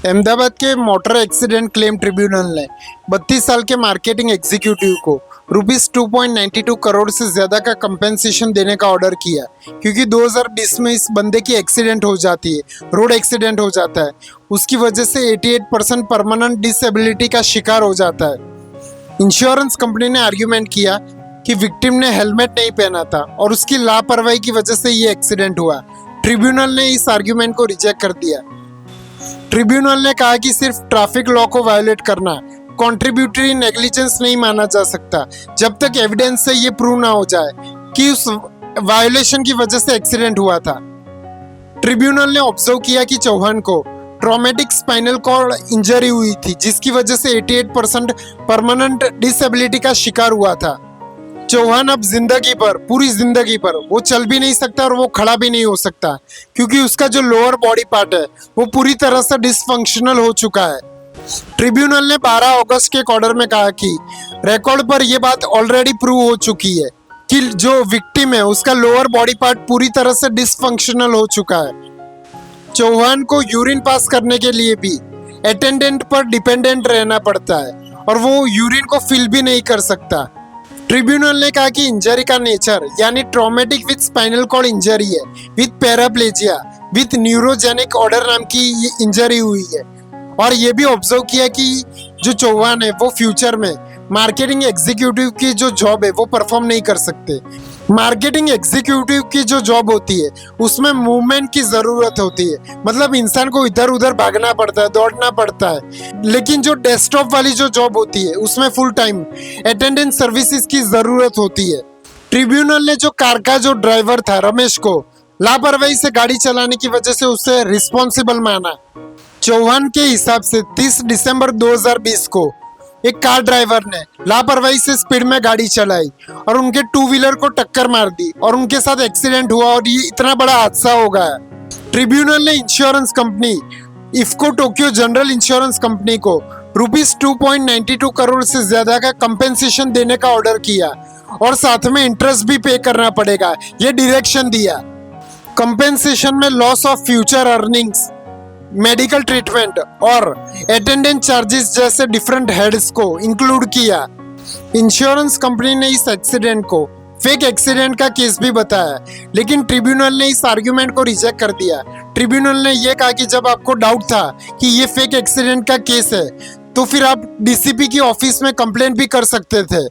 अहमदाबाद के motor accident claim tribunal ने 32 साल के मार्केटिंग एग्जीक्यूटिव को रुपीस 2.92 करोड़ से ज्यादा का कंपेंसेशन देने का ऑर्डर किया, क्योंकि 2020 में इस बंदे की एक्सीडेंट हो जाती है, रोड एक्सीडेंट हो जाता है। उसकी वजह से 88% परमानेंट डिसेबिलिटी का शिकार हो जाता है। इंश्योरेंस कंपनी ने आर्ग्यूमेंट किया कि विक्टिम ने हेलमेट नहीं पहना था और उसकी लापरवाही की वजह से ये एक्सीडेंट हुआ। ट्रिब्यूनल ने इस आर्ग्यूमेंट को रिजेक्ट कर दिया। ट्रिब्यूनल ने कहा कि सिर्फ ट्रैफिक लॉ को वायोलेट करना कॉन्ट्रीब्यूटरी नेग्लिजेंस नहीं माना जा सकता जब तक एविडेंस से ये प्रूव ना हो जाए कि उस वायोलेशन की वजह से एक्सीडेंट हुआ था। ट्रिब्यूनल ने ऑब्जर्व किया कि चौहान को ट्रॉमेटिक स्पाइनल कॉर्ड इंजरी हुई थी, जिसकी वजह से 88% परमानेंट डिसेबिलिटी का शिकार हुआ था। चौहान अब पूरी जिंदगी पर वो चल भी नहीं सकता और वो खड़ा भी नहीं हो सकता, क्योंकि उसका जो लोअर बॉडी पार्ट है वो पूरी तरह से डिसफंक्शनल हो चुका है। ट्रिब्यूनल ने 12 अगस्त के एक ऑर्डर में कहा कि रिकॉर्ड पर यह बात ऑलरेडी प्रूव हो चुकी है कि जो विक्टिम है उसका लोअर बॉडी पार्ट पूरी तरह से डिसफंक्शनल हो चुका है। चौहान को यूरिन पास करने के लिए भी अटेंडेंट पर डिपेंडेंट रहना पड़ता है और वो यूरिन को फिल भी नहीं कर सकता। ट्रिब्यूनल ने कहा कि इंजरी का नेचर यानी traumatic with spinal cord injury है, with paraplegia, with neurogenic order नाम की ये इंजरी हुई है। और ये भी ऑब्जर्व किया कि जो चौहान है वो फ्यूचर में मार्केटिंग एग्जीक्यूटिव की जो जॉब है वो परफॉर्म नहीं कर सकते। मार्केटिंग एग्जीक्यूटिव की जो जॉब होती है उसमें मूवमेंट की जरूरत होती है, मतलब इंसान को इधर उधर भागना पड़ता है, दौड़ना पड़ता है। लेकिन जो डेस्कटॉप वाली जो जॉब होती है उसमें फुल टाइम अटेंडेंस सर्विसेज की जरूरत होती है। ट्रिब्यूनल ने जो कार का जो ड्राइवर था रमेश को लापरवाही से गाड़ी चलाने की वजह से उसे रिस्पॉन्सिबल माना। चौहान के हिसाब से 30 दिसंबर 2020 को एक कार ड्राइवर ने लापरवाही से स्पीड में गाड़ी चलाई और उनके टू व्हीलर को टक्कर मार दी और उनके साथ एक्सीडेंट हुआ और ये इतना बड़ा हादसा हो गया। ट्रिब्यूनल ने insurance company IFFCO Tokyo general insurance company को रुपीस 2.92 करोड़ से ज्यादा का कंपेंसेशन देने का ऑर्डर किया और साथ में इंटरेस्ट भी पे करना पड़ेगा, ये डायरेक्शन दिया। कंपेंसेशन में loss of future earnings, medical treatment और अटेंडेंस चार्जेस जैसे डिफरेंट हेड्स को इंक्लूड किया। इंश्योरेंस कंपनी ने इस एक्सीडेंट को फेक एक्सीडेंट का केस भी बताया, लेकिन ट्रिब्यूनल ने इस आर्ग्यूमेंट को रिजेक्ट कर दिया। ट्रिब्यूनल ने यह कहा कि जब आपको डाउट था कि ये फेक एक्सीडेंट का केस है तो फिर आप डीसीपी की ऑफिस में कंप्लेंट भी कर सकते थे।